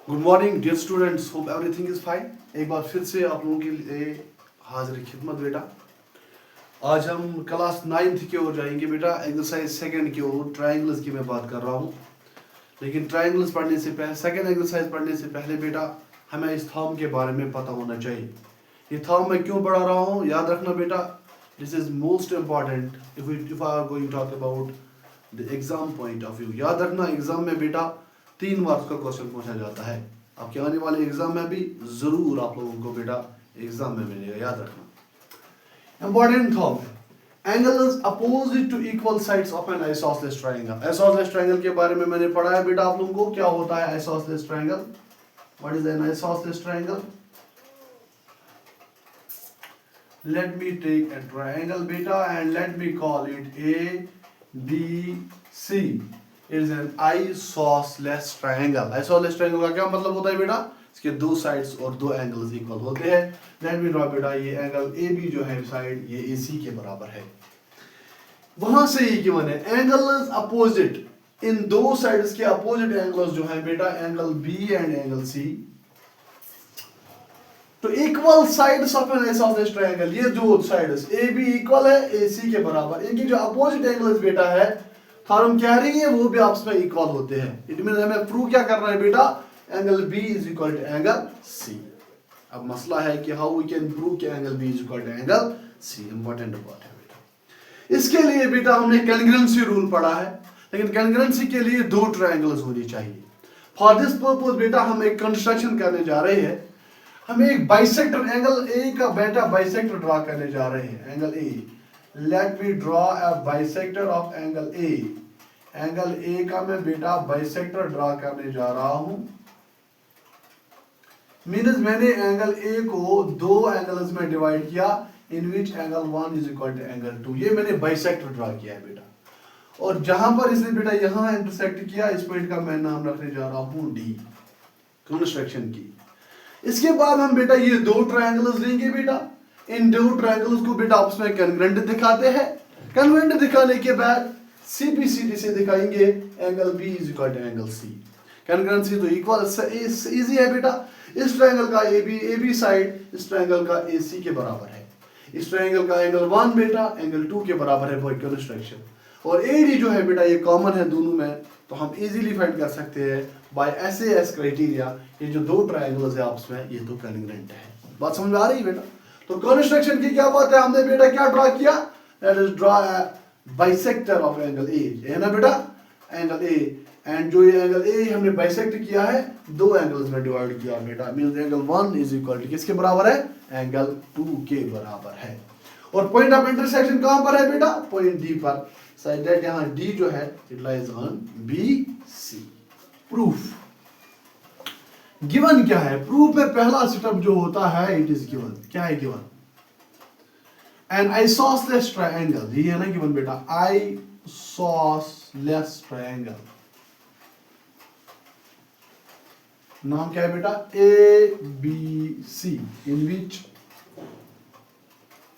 Good morning dear students, hope everything is fine. एक बार फिर से आप लोगों के लिए हाजिर खिदमत बेटा। आज हम क्लास 9th की ओर जाएंगे बेटा। एक्सरसाइज सेकंड की ओर ट्रायंगल्स की मैं बात कर रहा हूँ। लेकिन ट्रायंगल्स पढ़ने से पहले, सेकंड एक्सरसाइज पढ़ने से पहले बेटा हमें इस थंब के बारे में पता होना चाहिए। ये थंब मैं क्यों पढ़ा रहा हूँ, याद रखना बेटा। This is most important if are going talk about the exam point of view. याद रखना, एग्जाम में बेटा 3 मार्क्स का क्वेश्चन पूछा जाता है। आपके आने वाले एग्जाम में भी जरूर आप लोगों को बेटा एग्जाम में मिलेगा, याद रखना। Important thought, angles opposite to equal sides of an isosceles triangle. Isosceles triangle के बारे में मैंने पढ़ा है बेटा आप लोगों को। क्या होता है isosceles triangle? What is an isosceles triangle? Let me take a triangle beta and let me call it A, B, C. It is an isosceles triangle. Isosceles triangle का क्या मतलब होता है बेटा? इसके दो साइड्स और दो एंगल्स इक्वल होते हैं। Let me draw बेटा, ये एंगल AB जो है साइड, ये AC के बराबर है। वहां से ये गिवन है एंगल्स अपोजिट, इन दो साइड्स के अपोजिट एंगल्स जो है बेटा, angle B and angle C। तो equal sides of an isosceles triangle, ये जो साइड्स ए बी इक्वल है ए सी के बराबर, इनकी जो अपोजिट एंगल्स बेटा है, थॉर्म कह रही है वो भी आपस में इक्वल होते हैं। इट मींस हमें प्रूव क्या करना है बेटा, angle B is equal to angle C. अब मसला है कि हाउ वी कैन प्रूव कि angle B is equal to angle C. Important बात है बेटा। इसके लिए बेटा हमने कॉन्ग्रुएंसी रूल पढ़ा है, लेकिन कॉन्ग्रुएंसी के लिए दो ट्रायंगल्स होनी चाहिए। फॉर दिस पर्पस बेटा हम एक कंस्ट्रक्शन करने जा रहे हैं। हमें एक बाइसेक्टर, एंगल ए का बेटा बाइसेक्टर ड्रा करने जा रहे हैं। Angle A, let me draw a bisector of angle A. Angle A का मैं बेटा बाइसेक्टर ड्रा करने जा रहा हूं। मींस मैंने एंगल ए को दो एंगल्स में डिवाइड किया, in which angle 1 is equal to angle 2। ये मैंने बाइसेक्टर ड्रा किया है बेटा। और जहां पर इसने बेटा यहां इंटरसेक्ट किया, इस पॉइंट का मैं नाम रखने जा रहा हूं डी, कंस्ट्रक्शन की। इसके बाद हम बेटा ये दो ट्रायंगल्स लेंगे बेटा। इन दो ट्रायंगल्स को बेटा आपस में कॉन्ग्रुएंट दिखाते हैं। कॉन्ग्रुएंट दिखाने के बाद सीपीसीडी से दिखाएंगे angle B is equal to angle C. Congruency तो इक्वल इजी है बेटा। इस ट्रायंगल का ए बी साइड इस ट्रायंगल का ए सी के बराबर है। इस ट्रायंगल का एंगल 1 बेटा एंगल 2 के बराबर है, वो कंस्ट्रक्शन। और ए डी जो है बेटा ये कॉमन है दोनों में, तो हम इजीली फाइंड कर सकते हैं बाय SAS क्राइटेरिया। ये जो दो ट्रायंगल्स है आपस में, ये तो कॉन्ग्रुएंट है। बात समझ में आ रही है बेटा? तो कंस्ट्रक्शन की क्या बात है, हमने बेटा क्या ड्रा किया, let us draw a bisector of angle ए, है ना बेटा, एंगल ए। एंड जो ये एंगल ए हमने बाइसेक्ट किया है, दो एंगल्स में डिवाइड किया बेटा, means angle 1 is equal to किसके बराबर है, एंगल 2 के बराबर है। और पॉइंट ऑफ इंटरसेक्शन कहां पर है बेटा, पॉइंट डी पर। साइड दैट यहां डी जो है it lies on B C. Proof given क्या है, प्रूफ में पहला स्टेप जो होता है इट इज गिवन। क्या है गिवन? एन आइसोसेलेस ट्रायंगल, ये है ना गिवन बेटा, आइसोसेलेस ट्रायंगल। नाम क्या है बेटा, ए बी सी, इन विच,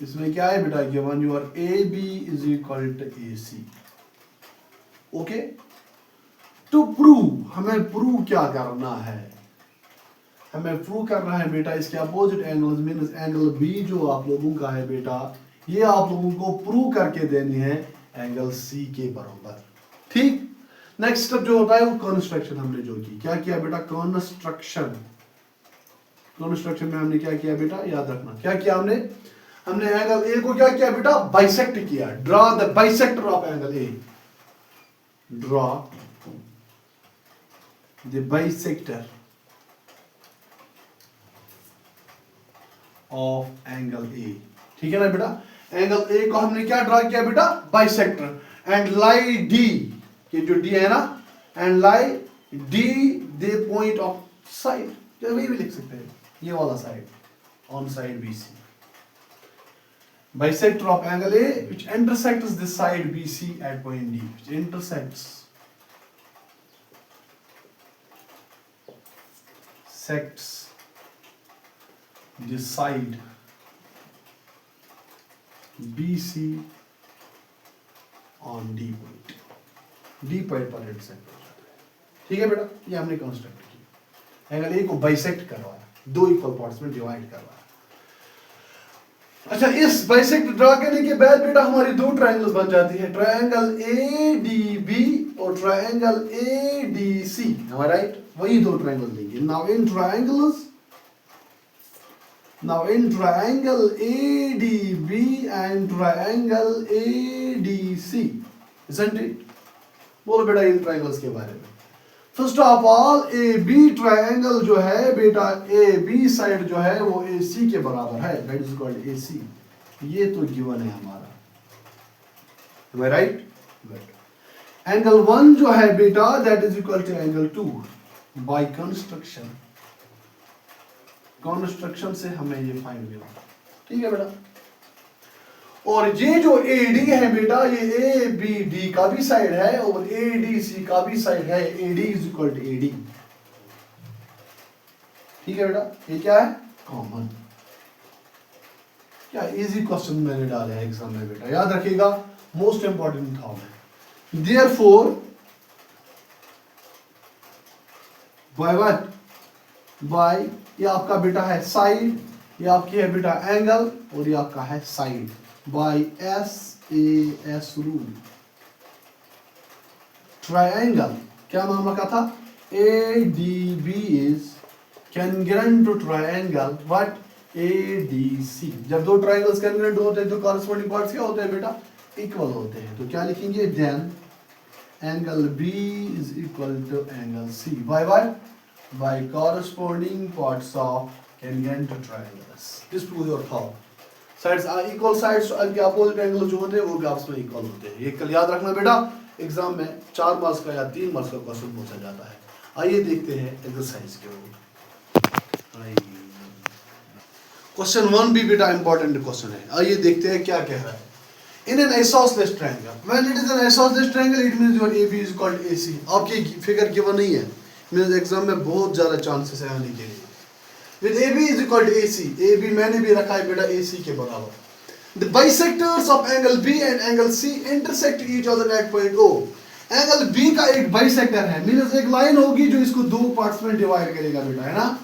इसमें क्या है बेटा given, your A B is equal to A C. Okay, to prove, हमें प्रूव क्या करना है, हमें प्रूव करना है बेटा इसके opposite angles, means angle B जो आप लोगों का है बेटा, ये आप लोगों को प्रूव करके देनी है एंगल सी के बराबर। ठीक, नेक्स्ट स्टेप जो होता है वो कंस्ट्रक्शन हमने जो की। क्या किया बेटा, कंस्ट्रक्शन। कंस्ट्रक्शन में हमने क्या किया बेटा, याद रखना क्या किया हमने एंगल ए को क्या किया बेटा, बाइसेक्ट किया। Draw the bisector of angle A, draw the bisector of angle ए। ठीक है ना बेटा, एंगल ए को हमने क्या ड्रा किया बेटा, बाइसेक्टर। एंड लाई डी, ये जो डी है ना, and lie D the point of side, वही भी लिख सकते हैं, ये वाला side on side B C. Bisector of angle A which intersects this side BC at point D, which intersects this side BC on D point पर intersect हो जाता है। ठीक है बेटा, ये हमने कंस्ट्रक्ट किया। एंगल ए को बाइसेक्ट करवाया, दो इक्वल पार्ट्स में डिवाइड करवाया। अच्छा, इस बाइसेक्ट ड्रा करने के बाद बेटा हमारी दो ट्रायंगल्स बन जाती है, ट्रायंगल ADB और ट्रायंगल ADC, राइट? वही दो ट्रायंगल लेंगे। Now in triangle ADB and triangle ADC, isn't it? बोलो बेटा इन ट्रायंगल्स के बारे में। First of all AB triangle जो है बेटा, AB साइड जो है वो AC के बराबर है, दैट इज कॉल्ड AC। ये तो गिवन है हमारा, am I right? Good. Angle 1 जो है बेटा that is equal to angle 2 by construction से हमें ये फाइंड मिला, ठीक है बेटा। और ये जो AD है बेटा, ये ABD का भी साइड है और ADC का भी साइड है, AD is equal to AD, ठीक है बेटा। ये क्या है? कॉमन। क्या इजी क्वेश्चन मैंने डाले हैं एग्जाम में बेटा, याद रखिएगा, मोस्ट इंपॉर्टेंट था मैं। Therefore by what? बाय, ये आपका बेटा है साइड, ये आपकी है बेटा एंगल, और ये आपका है side, by SAS rule. Triangle क्या नाम रखा था? ADB is congruent to triangle what? ADC। जब दो ट्रायंगल्स congruent होते हैं तो कॉरेस्पॉन्डिंग पार्ट्स क्या होते हैं बेटा? इक्वल होते हैं। तो क्या लिखेंगे? Then angle B is equal to angle C by corresponding parts of congruent triangles। Disprove your thought। Sides equal sides के अपोजिट एंगल जो होते हैं वो भी आपस में इक्वल होते हैं। ये कल याद रखना बेटा, एग्जाम में 4 मार्क्स का या 3 मार्क्स का क्वेश्चन पूछा जाता है। आइए देखते हैं एक्सरसाइज के ऊपर। क्वेश्चन 1 भी बेटा इंपॉर्टेंट क्वेश्चन है। आइए देखते हैं क्या कह रहा है। In an isosceles triangle, when it is an isosceles triangle it means your AB is called AC। आपकी फिगर गिवन नहीं है, मींस एग्जाम में बहुत ज्यादा चांसेस है आने के लिए। With AB is equal to AC, AB मैंने भी रखा है बेटा AC के बराबर। The bisectors of angle B and angle C intersect each other at point O। Angle B का एक बाइसेक्टर है, मींस एक लाइन होगी जो इसको दो पार्ट्स में डिवाइड करेगा बेटा, है ना।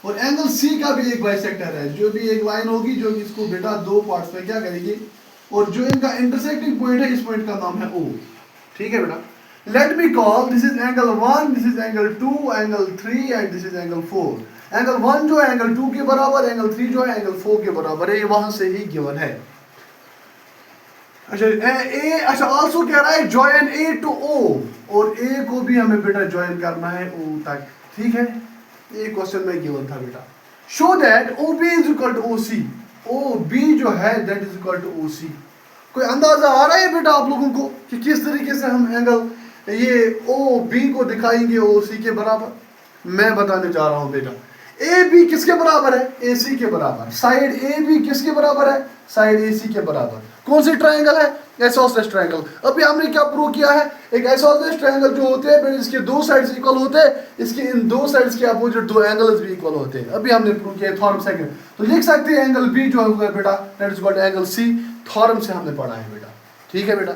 और एंगल C का भी एक बाइसेक्टर है, जो भी एक लाइन होगी जो इसको बेटा दो पार्ट्स में क्या करेगी, और जो इनका इंटरसेक्टिंग पॉइंट है, इस पॉइंट का नाम है O, ठीक है बेटा। Let me call this is angle 1, this is angle 2, angle 3 and this is angle 4। Angle 1 जो है एंगल 2 के बराबर, एंगल 3 जो है एंगल 4 के बराबर है, ये वहां से ही गिवन है। अच्छा आल्सो कह रहा है जॉइन A टू O, और A को भी हमें बेटा जॉइन करना है O तक, ठीक है। ये क्वेश्चन में गिवन था बेटा। Show that OB is equal to OC, OB जो है that is equal to OC। कोई अंदाजा आ रहा है बेटा आप लोगों को कि किस तरीके से हम एंगल ये OB को दिखाएंगे OC के बराबर? मैं बताने जा रहा हूं बेटा। AB किसके बराबर है? AC के बराबर। साइड AB किसके बराबर है? साइड AC के बराबर। कौन सी ट्रायंगल है? Isosceles triangle. अभी हमने क्या प्रूव किया है? एक आइसोसेलेस ट्रायंगल जो होते हैं इसके दो साइड्स इक्वल होते हैं, इसके इन दो साइड्स के अपोजिट दो एंगल्स भी इक्वल होते हैं। अभी हमने प्रूव किया थ्योरम सेकंड। तो लिख सकते हैं एंगल B जो होगा बेटा that is called angle C, theorem से हमने पढ़ा है बेटा, ठीक है बेटा।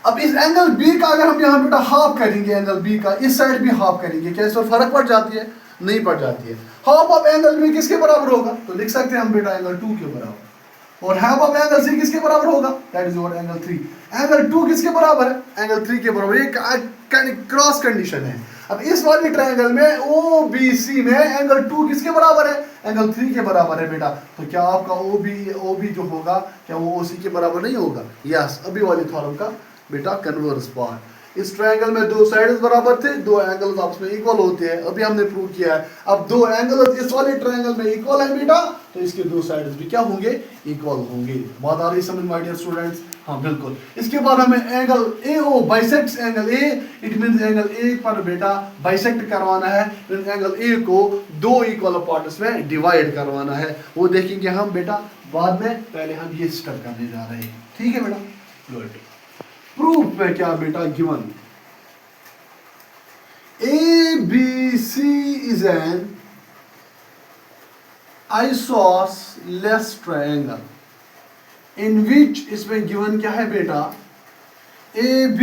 अब इस एंगल B का अगर हम यहाँ बेटा हाफ करेंगे, एंगल B का इस साइड भी हाफ करेंगे, क्या इस पर फर्क पड़ जाती है? नहीं पड़ जाती है। हाफ ऑफ एंगल B किसके बराबर होगा? तो लिख सकते हैं हम बेटा एंगल 2 के बराबर। और हाफ ऑफ एंगल C किसके बराबर होगा? That is your angle 3। Angle 2 किसके बराबर है? एंगल 3 के बराबर। ये क्रॉस कंडीशन है। अब इस वाली ट्रायंगल में OBC में एंगल 2 किसके बराबर है? एंगल 3 के बराबर है बेटा। तो क्या आपका OB जो होगा क्या वो OC के बराबर नहीं होगा? यस, अभी वाली थ्योरम का बेटा कन्वर्स पार्ट। इस ट्रायंगल में दो साइड्स बराबर थे, दो एंगल्स आपस में इक्वल होते हैं, अभी हमने प्रूव किया है। अब दो एंगल्स इस वाले ट्रायंगल में इक्वल है बेटा, तो इसके दो साइड्स भी क्या होंगे? इक्वल होंगे। बात आ रही समझ माय डियर स्टूडेंट्स? हाँ बिल्कुल। इसके बाद हमें angle AO bisects angle A, it means angle A पर बेटा बाइसेक्ट करवाना है, एंगल A को दो इक्वल पार्ट्स में डिवाइड करवाना है। वो देखेंगे हम बेटा बाद में, पहले हम ये स्टेप करने जा रहे हैं, ठीक है बेटा। गुड। प्रूफ में क्या बेटा given? ABC is an isosceles triangle in which, इसमें गिवन क्या है बेटा? AB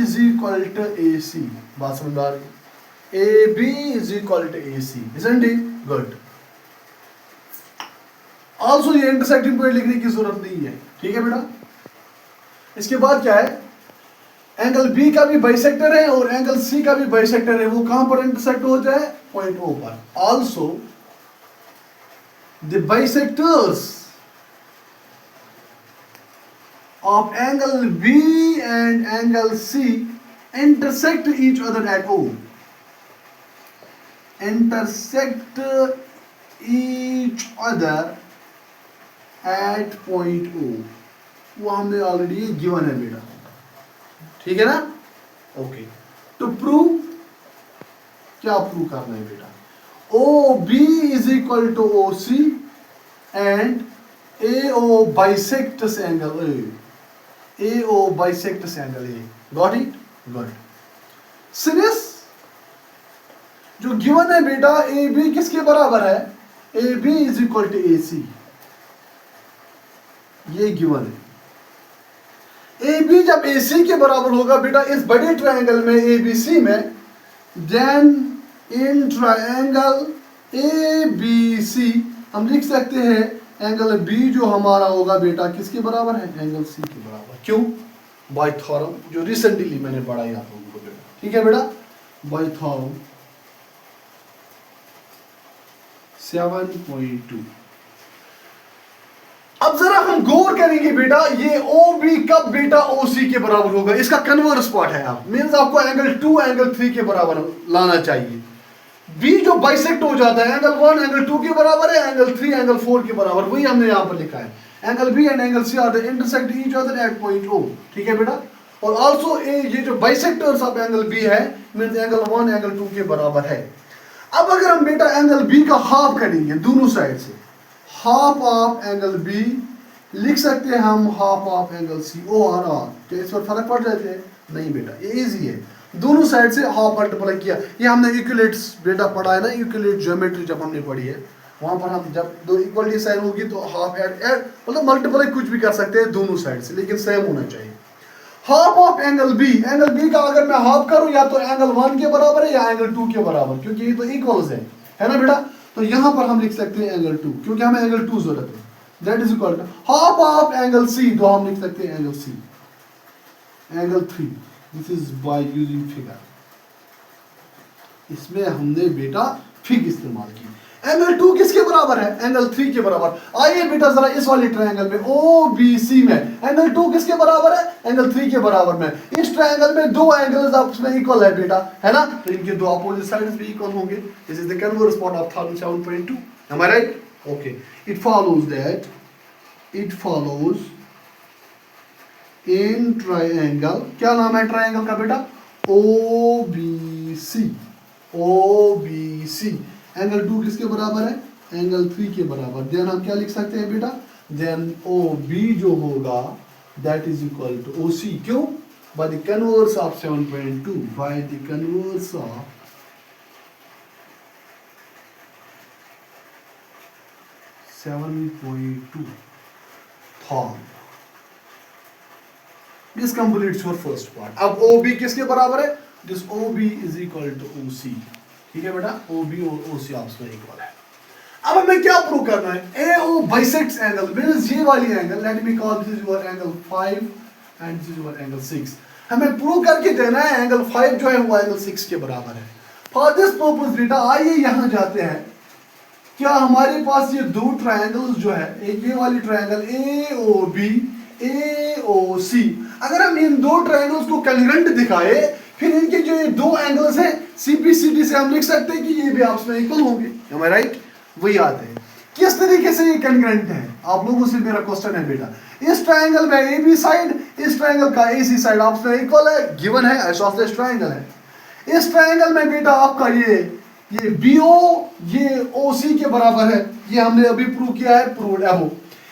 is equal to AC। बात समझ आ रही? AB is equal to AC, isn't it? Good. Also ये इंटरसेक्टिंग पॉइंट लिखने की जरूरत नहीं है, ठीक है बेटा। इसके बाद क्या है, एंगल B का भी बाइसेक्टर है और एंगल C का भी बाइसेक्टर है, वो कहां पर इंटरसेक्ट हो जाए, पॉइंट O पर। Also the bisectors of angle B and angle C intersect each other at O. Intersect each other at point O. वो हमने ऑलरेडी गिवन है बेटा, ठीक है ना। ओके, टू प्रूव, क्या प्रूव करना है बेटा, OB is equal to OC and AO bisects angle A. AO bisects angle A. Got it? Good. Since जो गिवन है बेटा AB किसके बराबर है, AB is equal to AC, ये गिवन है। AB जब AC के बराबर होगा बेटा इस बड़े ट्रायंगल में ABC में, देन इन ट्रायंगल ABC हम लिख सकते हैं एंगल B जो हमारा होगा बेटा किसके बराबर है, एंगल C के बराबर। क्यों, बाय थ्योरम जो रिसेंटली मैंने पढ़ाई आप लोगों को बेटा, ठीक है बेटा, बाय थ्योरम 7.2। अब जरा हम गौर करेंगे बेटा, ये OB कब बेटा OC के बराबर होगा, इसका कन्वर्स पार्ट है, आप मींस आपको एंगल 2 एंगल 3 के बराबर लाना चाहिए। B जो बाइसेक्ट हो जाता है, एंगल 1 एंगल 2 के बराबर है, एंगल 3 एंगल 4 के बराबर, वही हमने यहां पर लिखा है। Angle B and angle C are the intersect each other at point O, ठीक है बेटा। और आल्सो ये जो बाइसेक्टर्स ऑफ एंगल B है मींस एंगल 1 एंगल 2 के बराबर है। अब अगर हम बेटा एंगल B का हाफ करेंगे दोनों साइड से, हाफ ऑफ एंगल B लिख सकते हैं हम half of angle C, O और R। क्या इस पर फर्क पड़ जाते हैं, नहीं बेटा, ये इजी है, दोनों साइड से हाफ मल्टीप्लाई किया। ये हमने यूक्लिड्स बेटा पढ़ा है ना, यूक्लिड ज्योमेट्री जब हमने पढ़ी है वहां पर हम जब दो इक्वलिटी साइन होगी तो हाफ ऐड मतलब मल्टीप्लाई कुछ भी कर सकते हैं दोनों साइड से, लेकिन सेम होना चाहिए। Half of angle B, angle B का अगर मैं हाफ करूं या तो एंगल 1 के बराबर है या एंगल 2 के बराबर, क्योंकि ये तो इक्वल्स है ना बेटा। तो यहां पर हम लिख सकते हैं एंगल 2, क्योंकि हमें एंगल 2 जरूरत है, that is equal to half of angle C, तो हम लिख सकते हैं angle C, angle 3, this is by using figure. इसमें हमने बेटा फिग इस्तेमाल की। एंगल 2 किसके बराबर है, एंगल 3 के बराबर। आइए बेटा जरा इस वाले ट्रायंगल में OBC में एंगल 2 किसके बराबर है, एंगल 3 के बराबर में। इस ट्रायंगल में दो एंगल्स आपस में इक्वल है बेटा, है ना, तो इनके दो अपोजिट साइड्स भी इक्वल होंगे। This is the converse part of 7.2, am I right? Okay, it follows that, it follows in triangle, क्या नाम है ट्रायंगल का बेटा, OBC, OBC एंगल 2 किसके बराबर है, एंगल 3 के बराबर। देन हम क्या लिख सकते हैं बेटा, देन OB जो होगा that is equal to OC, क्यों, by the converse of 7.2, by the converse of 7.2 theorem. This completes your first part. अब OB किसके बराबर है, this OB is equal to OC, ठीक है बेटा, OB और OC आपस में इक्वल है। अब हमें क्या प्रूव करना है, AO बाइसेक्ट्स एंगल, मींस ये वाली angle, let me call this is your angle 5 and this is your angle 6। हमें प्रूव करके देना है एंगल 5 जो है वो एंगल 6 के बराबर है। फॉर दिस पर्पस बेटा आइए यहां जाते हैं, क्या हमारे पास ये दो ट्रायंगल्स जो है, एक ये वाली ट्रायंगल AOB AOC, अगर हम इन दो ट्रायंगल्स को कंग्रेंट दिखाए फिर इनके जो ये दो एंगल्स हैं CPCD से हम लिख सकते हैं कि ये भी आपस में इक्वल होंगे, am I right? वही आते हैं किस तरीके से ये कंग्रेंट है, आप लोगों से मेरा क्वेश्चन है बेटा। इस ट्रायंगल में AB साइड इस ट्रायंगल का AC साइड आपस में इक्वल है, गिवन है, आइसोसेलेस ट्रायंगल है। इस ट्रायंगल में बेटा आपका ये BO ये OC के बराबर है, ये हमने अभी प्रूव किया है, प्रूव्ड अबव।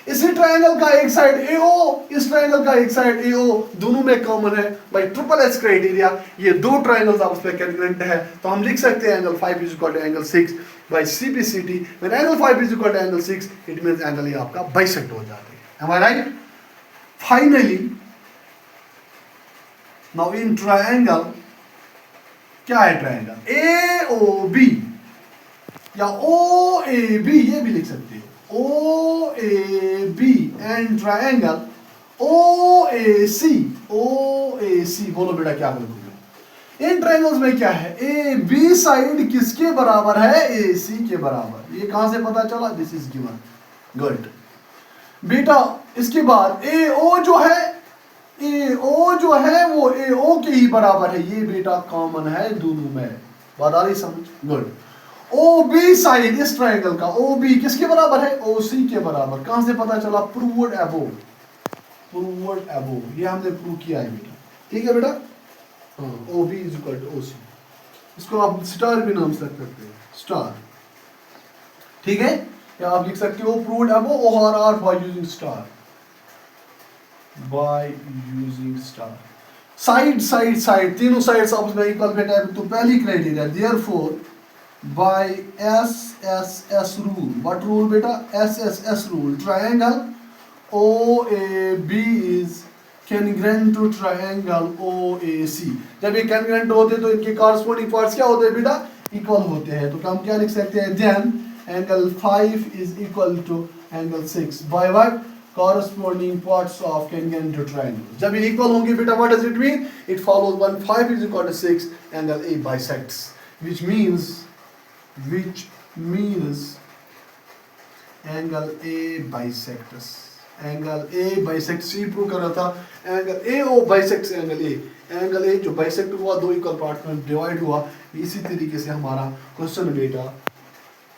इसी ट्रायंगल का एक साइड AO इस ट्रायंगल का एक साइड AO दोनों में कॉमन है बाय ट्रिपल S क्राइटेरिया, ये दो ट्रायंगल्स आपस में कंग्रेंट है, तो हम लिख सकते हैं angle 5 is equal to angle 6 by CPCD। When angle 5 is equal to angle 6 it means angle ये आपका बाइसेक्ट हो जाते हैं, am I right? Finally now in triangle क्या है ट्रायंगल ए ओ बी या ओ ए बी, ये भी लिख सकते हो O A B and triangle O A C. बोलो बेटा क्या बोलोगे? इन ट्रायंगल्स में क्या है, ए बी साइड किसके बराबर है, ए सी के बराबर। ये कहां से पता चला, दिस इज गिवन। गुड बेटा, इसके बाद ए ओ जो है वो ए ओ के ही बराबर है, ये बेटा कॉमन है दोनों में। बात आ रही समझ? गुड। ओ बी साइड इस ट्रायंगल का ओ बी किसके बराबर है, ओ सी के बराबर। कहां से पता चला, प्रूव्ड अबोव। ये हमने प्रूव किया है बेटा, ठीक है बेटा। O B is equal to O C, इसको आप स्टार भी नाम से रख सकते हैं, स्टार, ठीक है। या आप लिख सकते हो प्रूव्ड अबोव और or by using star, side तीनों साइड्स आपस में इक्वल बेटा है, तो पहली criteria therefore by S rule. What rule बेटा, S rule, triangle OAB is congruent to triangle OAC। जब ये congruent होते हैं तो इनके corresponding parts क्या होते हैं बेटा, इक्वल होते हैं। तो हम क्या लिख सकते हैं, then angle 5 is equal to angle 6 by what, corresponding parts of congruent to triangle। जब ये इक्वल होंगे बेटा, what does it mean, it follows when 5 is equal to 6 angle A bisects, which means angle A bisects। Angle A bisect C prove कर रहा था, angle A O bisect angle A जो bisect हुआ, दो equal part में divide हुआ। इसी तरीके से हमारा क्वेश्चन बेटा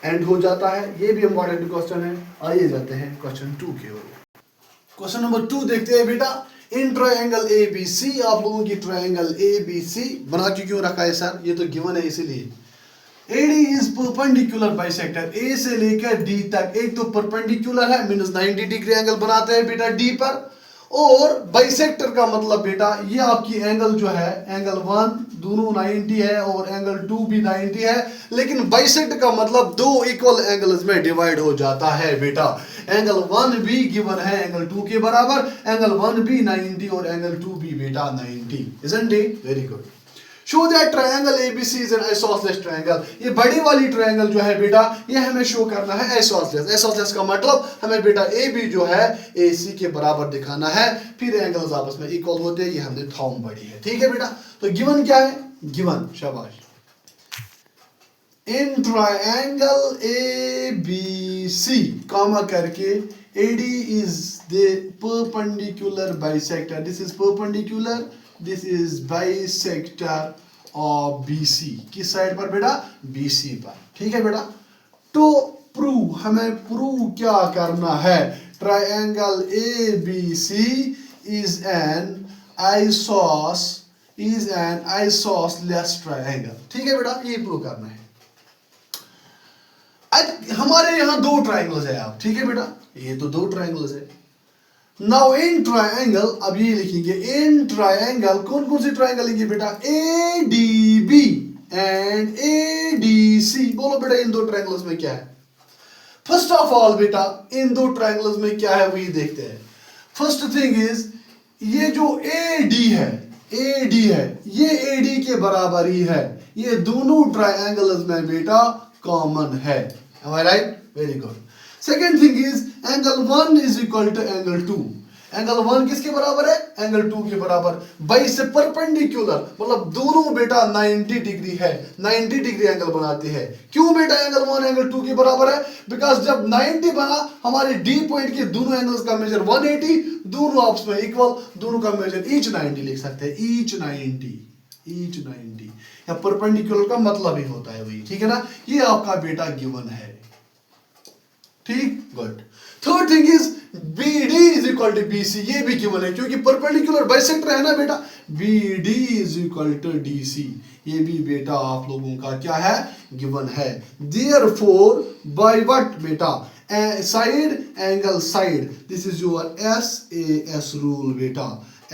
एंड हो जाता है। ये भी इंपॉर्टेंट क्वेश्चन है। आइए जाते हैं क्वेश्चन 2 की ओर। क्वेश्चन नंबर 2 देखते हैं बेटा। In triangle A B C, आप लोगों की ट्रायंगल ए बी सी बना के क्यों रखा है सर, ये तो गिवन है इसीलिए। AD is perpendicular bisector, A से लेकर D तक। एक तो परपेंडिकुलर है मींस 90 डिग्री एंगल बनाते हैं बेटा D पर, और बाइसेक्टर का मतलब बेटा ये आपकी एंगल जो है, एंगल 1 दोनों 90 है और एंगल 2 भी 90 है, लेकिन बाइसेक्ट का मतलब दो इक्वल एंगल्स में डिवाइड हो जाता है बेटा। एंगल 1 भी गिवन है एंगल 2 के बराबर, एंगल 1 भी 90 और एंगल 2 भी बेटा 90, isn't it? Very good. Show that triangle ABC is an isosceles triangle. ये बड़ी वाली ट्रायंगल जो है बेटा, ये हमें शो करना है आइसोसेलेस का मतलब हमें बेटा AB जो है AC के बराबर दिखाना है, फिर एंगल्स आपस में इक्वल होते हैं। ये हमने थॉम बड़ी है, ठीक है बेटा। तो गिवन क्या है, गिवन शाबाश, इन ट्रायंगल ABC कॉमा करके AD is the perpendicular bisector, this is perpendicular, this is bisector of BC। किस साइड पर बेटा, BC पर, ठीक है बेटा। तो प्रूव, हमें प्रूव क्या करना है, triangle ABC is an isosceles triangle, ठीक है बेटा, ये प्रूव करना है। हमारे यहाँ दो ट्रायंगल्स है आप, ठीक है बेटा, ये तो दो ट्रायंगल्स है। नाउ इन ट्रायंगल, अब ये लिखेंगे इन ट्रायंगल, कौन कौन सी ट्रायंगल लिखेंगे बेटा, ADB एंड ADC। बोलो बेटा इन दो ट्रायंगल्स में क्या है। फर्स्ट ऑफ ऑल बेटा इन दो ट्रायंगल्स में क्या है वही देखते हैं। फर्स्ट थिंग इज ये जो AD है ये AD के बराबर ही है, ये दोनों ट्रायंगल्स में बेटा कॉमन है। Am I right? Very good. Second thing is angle 1 is equal to angle 2। Angle 1 किसके बराबर है, एंगल 2 के बराबर। बाई से परपेंडिकुलर मतलब दोनों बेटा 90 डिग्री है, 90 डिग्री एंगल बनाते हैं। क्यों बेटा एंगल 1 एंगल 2 के बराबर है, बिकॉज जब 90 बना हमारे D पॉइंट के दोनों एंगल्स का मेजर 180, दोनों आपस में इक्वल, दोनों का मेजर ईच 90 लिख सकते हैं, ईच 90 या परपेंडिकुलर का मतलब ही होता है वही, ठीक है ना। ये आपका बेटा गिवन है, ठीक, good. Third thing is BD is equal to BC, ये भी गिवन है क्योंकि परपेंडिकुलर बाइसेक्टर है ना बेटा। BD is equal to DC, ये भी बेटा आप लोगों का क्या है, गिवन है। देयरफॉर बाय व्हाट बेटा, side angle side, this is your SAS rule बेटा,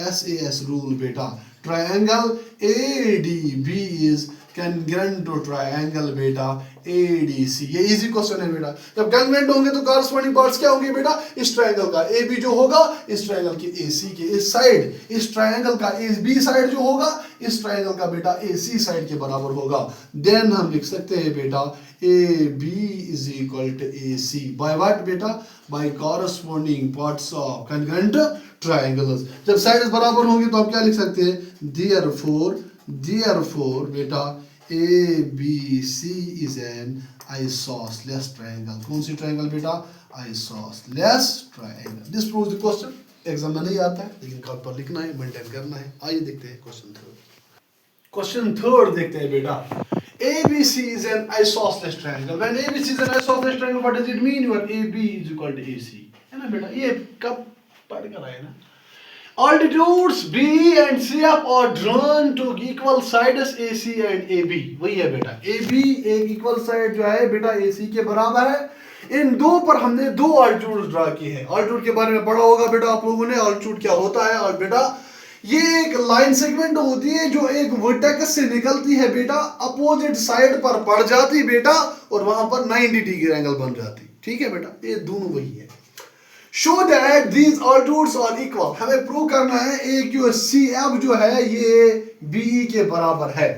SAS रूल बेटा। Triangle ADB is congruent to triangle बेटा ADC। ये इजी क्वेश्चन है बेटा। जब congruent होंगे तो corresponding parts क्या होंगे बेटा, इस ट्रायंगल का AB जो होगा इस ट्रायंगल के AC के इस साइड, इस ट्रायंगल का AB साइड जो होगा इस ट्रायंगल का बेटा AC साइड के बराबर होगा। देन हम लिख सकते हैं बेटा AB is equal to AC by what बेटा, by corresponding parts of congruent triangles। जब साइड्स बराबर होंगे तो हम क्या लिख सकते हैं, therefore बेटा ABC is an isosceles triangle। कौन सी ट्रायंगल बेटा, isosceles triangle। This proves the question. Exam में नहीं आता है लेकिन कल पर लिखना है, मेंटेन करना है। आइए देखते हैं क्वेश्चन थर्ड देखते हैं बेटा। ABC is an isosceles triangle। When ABC is an isosceles triangle, what does it mean? Your AB is equal to AC, है ना बेटा। ये कब पढ़ कर आए ना। Altitudes B and CF are drawn to equal sides AC and AB। वही है बेटा, AB एक इक्वल साइड जो है बेटा AC के बराबर है। इन दो पर हमने दो ऑल्टीट्यूड्स ड्रा किए हैं। ऑल्टीट्यूड के बारे में पढ़ा होगा बेटा आप लोगों ने, ऑल्टीट्यूड क्या होता है। और बेटा ये एक लाइन सेगमेंट होती है जो एक वर्टेक्स से निकलती है बेटा, अपोजिट साइड पर पड़ जाती बेटा और वहां पर 90 डिग्री एंगल बन जाती। ठीक है बेटा, ये दोनों वही है। Show that these altitudes are equal. हमें प्रूव करना है एक जो CF जो है ये BE के बराबर है।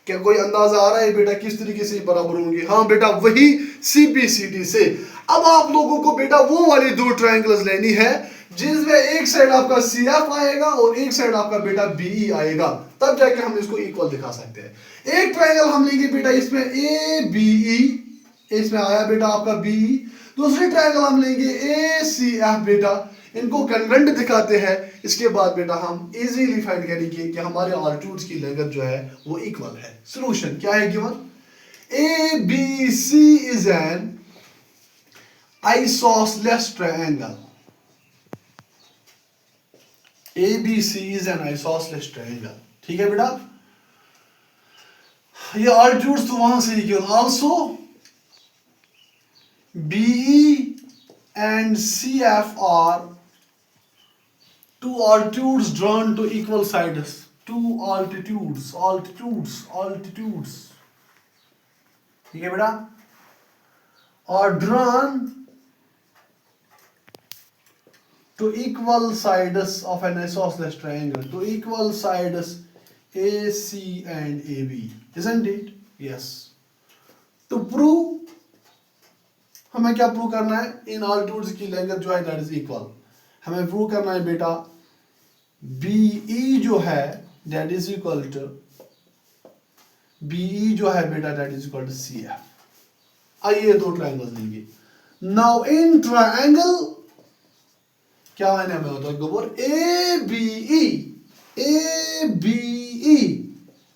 क्या कोई अंदाजा आ रहा है बेटा किस तरीके से बराबर होंगे? हाँ बेटा, वही CBCD से। अब आप लोगों को बेटा वो वाली दो ट्रायंगल्स लेनी है जिसमें एक साइड आपका CF आएगा और एक साइड आपका बेटा BE आएगा, तब जाके हम इसको इक्वल दिखा सकते हैं। एक ट्रायंगल हम लेंगे बेटा इसमें ABE, इसमें आया बेटा आपका BE। दूसरी ट्रायंगल हम लेंगे ACF बेटा, इनको कन्वेंट दिखाते हैं। इसके बाद बेटा हम इजीली फाइंड करेंगे कि हमारे ऑल्टीट्यूड्स की लेंथ जो है वो इक्वल है। सॉल्यूशन क्या है given, ABC is an isosceles triangle। ABC is an isosceles triangle। ठीक है बेटा, ये ऑल्टीट्यूड्स तो वहां से equal. Also BE and CF are two altitudes drawn to equal sides। Two altitudes। ठीक है बेटा, are drawn to equal sides of an isosceles triangle, to equal sides AC and AB, isn't it? Yes। To prove, हमें क्या prove करना है, इन altitudes की length जो है दैट इज इक्वल। हमें प्रूव करना है बेटा BE जो है that is equal to, BE जो है बेटा that is equal to CF। आइए दो ट्रायंगल्स लेंगे। नाउ इन ट्रायंगल क्या है हमें होता है गोबर ABE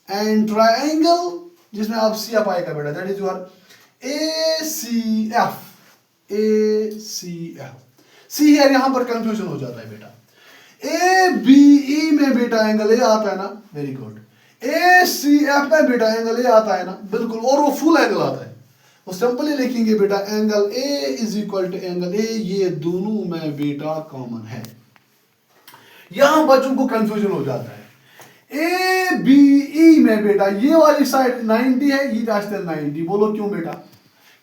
एंड ट्रायंगल जिसमें आप CF आएगा बेटा दैट इज योर ACF। सी है, यहां पर कंफ्यूजन हो जाता है बेटा। ABE में बेटा एंगल A आता है ना, वेरी गुड। ACF में बेटा एंगल A आता है ना, बिल्कुल, और वो फुल एंगल आता है। वो सिंपली लिखेंगे बेटा angle A is equal to angle A, ये दोनों में बेटा कॉमन है। यहां बच्चों को कंफ्यूजन हो जाता है। ABE में बेटा ये वाली साइड 90 है, ये रास्ते 90। बोलो क्यों बेटा?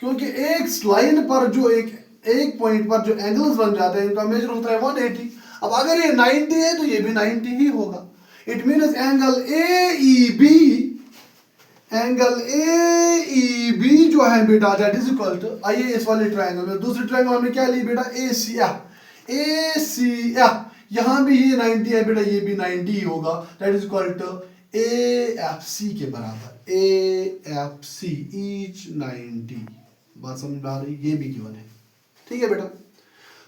क्योंकि एक लाइन पर जो एक पॉइंट पर जो एंगल्स बन जाते हैं इनका मेजर होता है 180। अब अगर ये 90 है तो ये भी 90 ही होगा। इट मीन्स एंगल AEB जो है बेटा दैट इज इक्वल टू, आइए इस वाले ट्रायंगल में, दूसरी ट्रायंगल में क्या ली बेटा ACF। यहां भी ये 90 है बेटा, ये भी 90 ही होगा, that is equal to AFC के बराबर। AFC each 90। बात समझ में आ रही? ये भी गिवन है। ठीक है बेटा।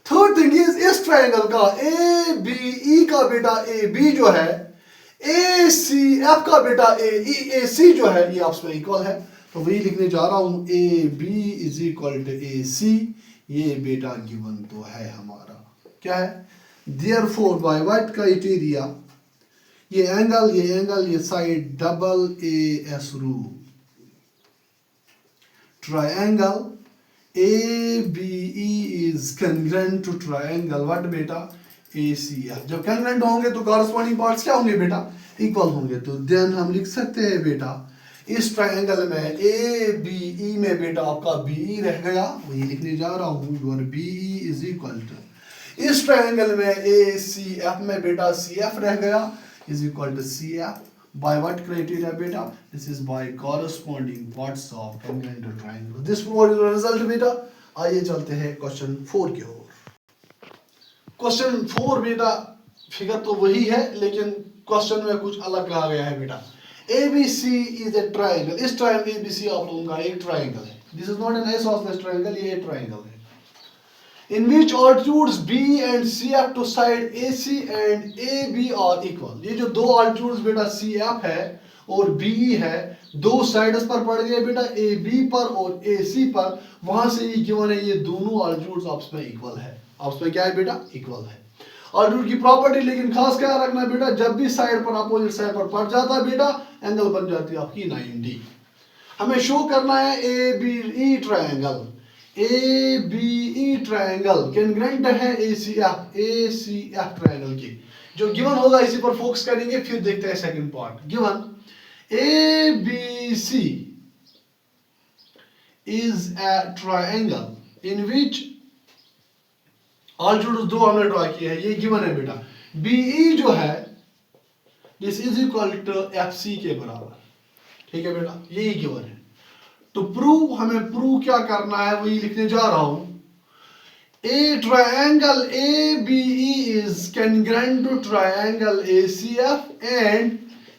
थर्ड थिंग इज इस ट्रायंगल का ABE का बेटा AB जो है, ACF का बेटा AC जो है, ये आपस में इक्वल है। तो वही लिखने जा रहा हूं AB is equal to AC। ये बेटा गिवन तो है हमारा, क्या है? Therefore by what criteria, ये एंगल ये side double AS rule. Triangle ABE is congruent to triangle what बेटा ACF। जब congruent होंगे तो corresponding parts क्या होंगे बेटा? इक्वल होंगे। तो देन हम लिख सकते हैं बेटा इस ट्रायंगल में ए बी ई में बेटा आपका बी रह गया, वही लिखने जा रहा हूँ, your B is equal to, इस ट्रायंगल में ए सी एफ में बेटा सी एफ रह गया is equal to C F by what criteria बेटा, this is by corresponding parts of congruent triangle, this proves the result बेटा। आइए चलते हैं क्वेश्चन 4 की ओर। क्वेश्चन 4 बेटा फिगर तो वही है लेकिन क्वेश्चन में कुछ अलग कहा गया है बेटा। ABC is a triangle, इस ट्रायंगल ABC आप लोगों का एक ट्रायंगल है, this is not an isosceles triangle, ये ट्रायंगल है। In which altitudes B and CF to side AC and AB are equal, ये जो दो altitudes बेटा CF है और BE है, दो साइड्स पर पड़ गए बेटा AB पर और AC पर, वहां से ये गिवन है ये दोनों altitudes आपस में इक्वल है, आपस में क्या है बेटा इक्वल है। ऑल्टीट्यूड की प्रॉपर्टी लेकिन खास क्या रखना बेटा, जब भी साइड पर अपोजिट साइड पर पड़ जाता है बेटा एंगल बन जाती है आपकी 90। हमें शो करना है ABE ट्रायंगल, ABE ट्रायंगल कैंग्रेंट है ACF ट्रायंगल की, जो गिवन होगा इसी पर फोकस करेंगे, फिर देखते हैं second part. Given ABC is a triangle in which altitude दो हमने ड्रॉ किया है, ये गिवन है बेटा। BE जो है this is equal to FC के बराबर, ठीक है बेटा, यही गिवन है। तो प्रूव, हमें प्रूव क्या करना है वही लिखने जा रहा हूं। A triangle ABE is congruent to triangle ACF and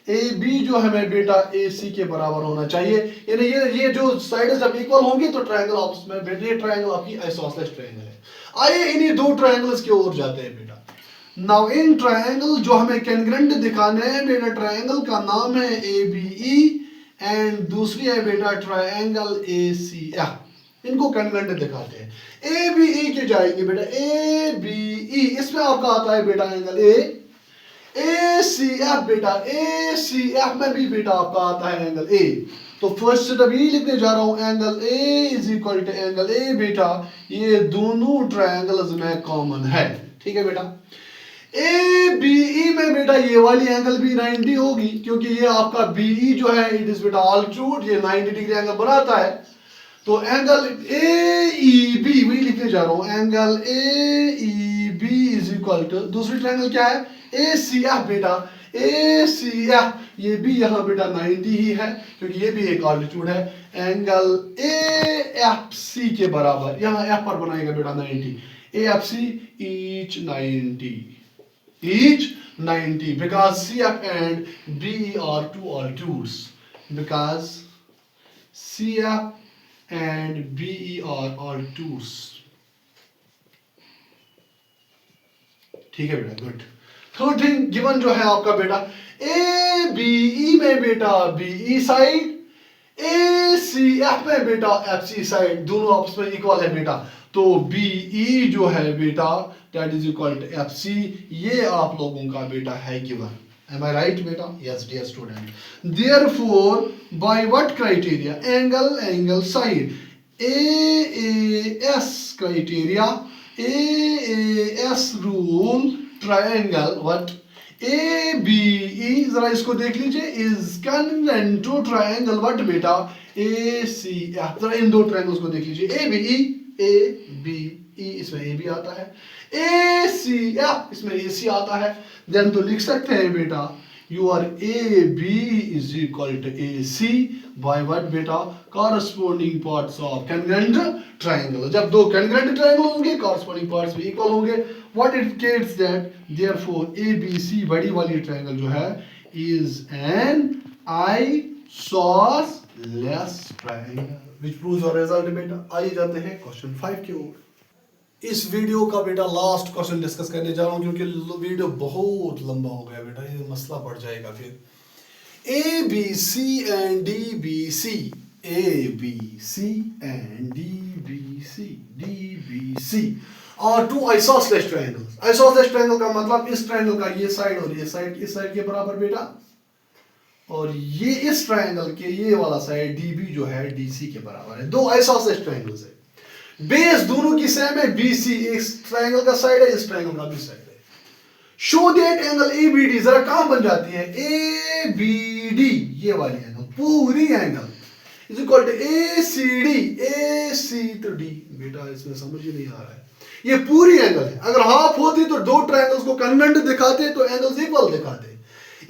AB जो है बेटा AC के बराबर होना चाहिए, यानी ये जो साइड्स जब इक्वल होंगी तो ट्रायंगल आपस में बेटा, ये ट्रायंगल आपकी आइसोसेलेस ट्रायंगल है। आइए इन्हीं दो ट्रायंगल्स की ओर जाते हैं बेटा। नाउ इन ट्रायंगल जो हमें कैंग्रेंट दिखाने हैं बेटा, ट्रायंगल का नाम है ABE एंड दूसरी है बेटा ट्रायंगल ACF, इनको कैंग्रेंट दिखाते हैं। ABE के जाएंगे बेटा, ABE इसमें आपका आता है बेटा एंगल A, ACF बेटा, ACF में भी बेटा आपका आता है एंगल A। तो फर्स्ट स्टेप ये लिखने जा रहा हूं, angle A is equal to angle A बेटा, ये दोनों ट्रायंगल्स में कॉमन है, ठीक है बेटा। ABE में बेटा ये वाली एंगल भी 90 होगी क्योंकि ये आपका BE जो है इट इज बेटा ऑल्टीट्यूड, ये 90 डिग्री एंगल बनाता है। तो एंगल AEB वही लिखने जा रहा हूं, angle AEB is equal to दूसरी ट्रायंगल क्या है ACF बेटा, ACF ये भी यहाँ बेटा 90 ही है क्योंकि ये भी एक ऑल्टीट्यूड है। एंगल AFC के बराबर, यहाँ F पर बनाएगा बेटा 90, AFC each 90 because CF and BE are two altitudes, because CF and BE are altitudes, ठीक है बेटा, गुड। थर्ड थिंग गिवन जो है आपका बेटा ABE में बेटा BE साइड, ACF में बेटा FC साइड, दोनों आपस में इक्वल है बेटा। तो BE जो है बेटा that is equal to FC, ये आप लोगों का बेटा है गिवन। Am I right बेटा? Yes dear student. Therefore by what criteria? Angle side, AAS criteria, AAS rule, triangle what ABE, जरा इसको देख लीजिए, is congruent to triangle what बेटा ACF। जरा इन दो ट्रायंगल्स को देख लीजिए, ABE इसमें AB आता है, ACF इसमें AC आता है। देन तो लिख सकते हैं बेटा your AB is equal to AC by what बेटा corresponding parts of congruent triangle। जब दो congruent triangle होंगे corresponding parts भी equal होंगे, what indicates that therefore ABC बड़ी वाली triangle जो है is an isosceles triangle which proves our result बेटा। आइए जाते हैं क्वेश्चन 5 की ओर। इस वीडियो का बेटा लास्ट क्वेश्चन डिस्कस करने जा रहा हूं क्योंकि वीडियो बहुत लंबा हो गया बेटा, ये मसला पड़ जाएगा फिर। ABC and DBC, ABC and DBC are two isosceles triangles। isosceles triangle का मतलब इस ट्रायंगल का ये साइड और ये साइड इस साइड के बराबर बेटा, और ये इस ट्रायंगल के ये वाला साइड DB जो है DC के बराबर है। दो isosceles triangles है, बेस दोनों की सेम है, BC इस ट्रायंगल का साइड है, इस ट्रायंगल का भी साइड है। शो दैट एंगल ABD जरा कहां बन जाती है, ABD ये वाली एंगल पूरी angle is equal to A C D, A C तो डी। बेटा इसमें समझ ही नहीं आ रहा है, ये पूरी एंगल है। अगर हाफ होती तो दो ट्रायंगल्स को कन्वेंट दिखाते तो एंगल्स इक्वल दिखाते।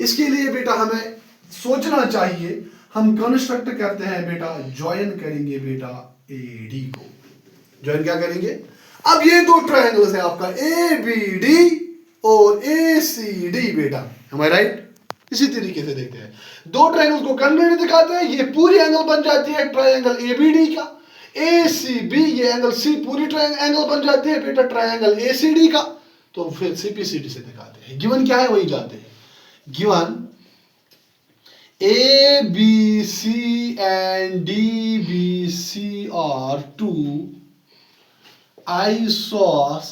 इसके लिए बेटा हमें सोचना चाहिए, हम कंस्ट्रक्ट करते हैं बेटा, ज्वाइन करेंगे बेटा ए डी को। ज्वाइन क्या करेंगे? अब ये दो ट्रायंगल्स है आपका ए बी डी और ए सी डी बेटा, हमारे राइट। इसी तरीके से देखते हैं, दो ट्रायंगल्स को कन्वेंट दिखाते हैं, ये पूरी एंगल बन जाती है ट्रायंगल ए बी डी का। ए सी बी, ये एंगल सी पूरी एंगल बन जाती है बेटा ट्रायंगल ए सी डी का। तो फिर सी पी सी डी से दिखाते हैं। गिवन क्या है वही जाते हैं। Given A, B, C and D, B, C are two isosceles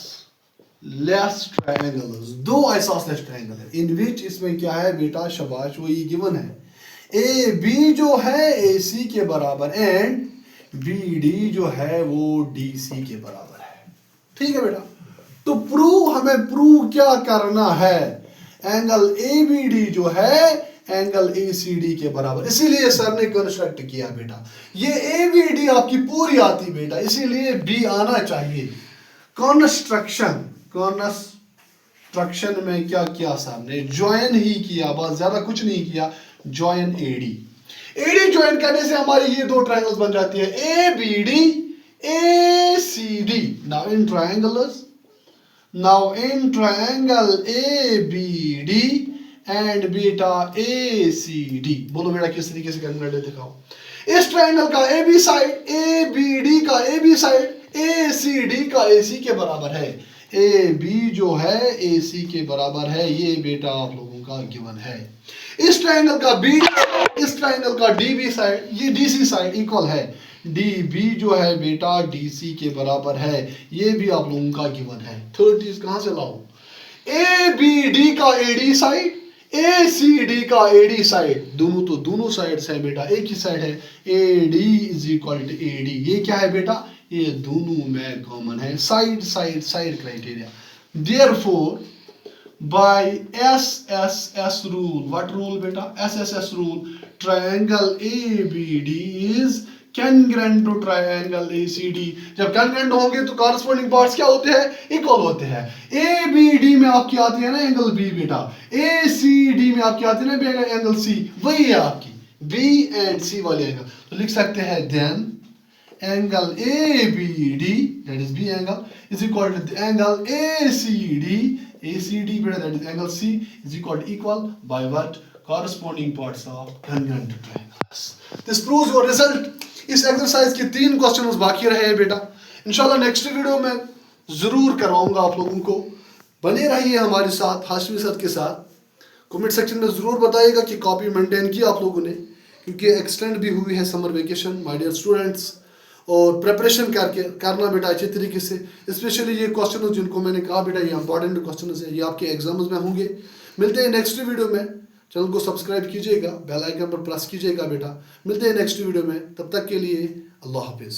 triangles, दो isosceles triangle है in which, इसमें क्या है बेटा, शाबाश, वही गिवन है। A B जो है AC के बराबर एंड B D जो है वो DC के बराबर है। ठीक है बेटा, तो हमें प्रूव क्या करना है? एंगल ABD जो है एंगल ACD के बराबर, इसीलिए सर ने कंस्ट्रक्ट किया बेटा। ये ABD आपकी पूरी आती बेटा, इसीलिए B आना चाहिए। कंस्ट्रक्शन में क्या किया सर ने? ज्वाइन ही किया, बस, ज्यादा कुछ नहीं किया। ज्वाइन AD ज्वाइन करने से हमारी ये दो ट्रायंगल्स बन जाती है ABD ACD। Now in triangle ABD and बेटा ACD, बोलो बेटा किस तरीके से कैलकुलेट दिखाओ। इस ट्रायंगल का AB साइड, ABD का AB साइड ACD का AC के बराबर है। AB जो है AC के बराबर है, ये बेटा आप लोगों का गिवन है। इस ट्रायंगल का BD, इस ट्रायंगल का DB साइड, ये DC साइड इक्वल है। DB जो है बेटा DC के बराबर है, ये भी आप लोगों का गिवन है। थर्ड चीज कहां से लाओ? ABD का AD साइड, ACD का AD साइड, दोनों साइड्स है बेटा, एक ही साइड है। AD is equal to AD, ये क्या है बेटा? ये दोनों में कॉमन है। Side criteria. Therefore by SSS rule, what rule बेटा? SSS rule, triangle ABD is congruent to triangle ACD। जब कैंग्रेंट होंगे तो कॉरस्पॉन्डिंग पार्ट्स क्या होते हैं? इक्वल होते हैं। ABD में आपकी आती है ना एंगल B बेटा, ACD में आपकी आती है ना एंगल C, वही है आपकी B एंड C वाले एंगल। तो लिख सकते हैं then angle ABD, that is B angle, is equal to angle ACD बेटा, that is angle C, is equal by what? corresponding parts of congruent triangles. This proves your result. इस exercise के 3 questions बाकी रहे हैं बेटा, इंशाल्लाह next video में जरूर करवाऊंगा आप लोगों को। बने रहिए हमारे साथ, हाशमी सर के साथ। कमेंट सेक्शन में जरूर बताइएगा कि कॉपी मेंटेन की आप लोगों ने, क्योंकि एक्सटेंड भी हुई है summer vacation my dear students. और प्रिपरेशन करना बेटा अच्छे तरीके से, स्पेशली ये क्वेश्चन जिनको मैंने कहा बेटा ये इंपॉर्टेंट क्वेश्चन है, ये आपके एग्जाम्स में होंगे। मिलते हैं नेक्स्ट वीडियो में। चैनल को सब्सक्राइब कीजिएगा, बेल आइकन पर प्रेस कीजिएगा बेटा। मिलते हैं नेक्स्ट वीडियो में, तब तक के लिए अल्लाह हाफिज़।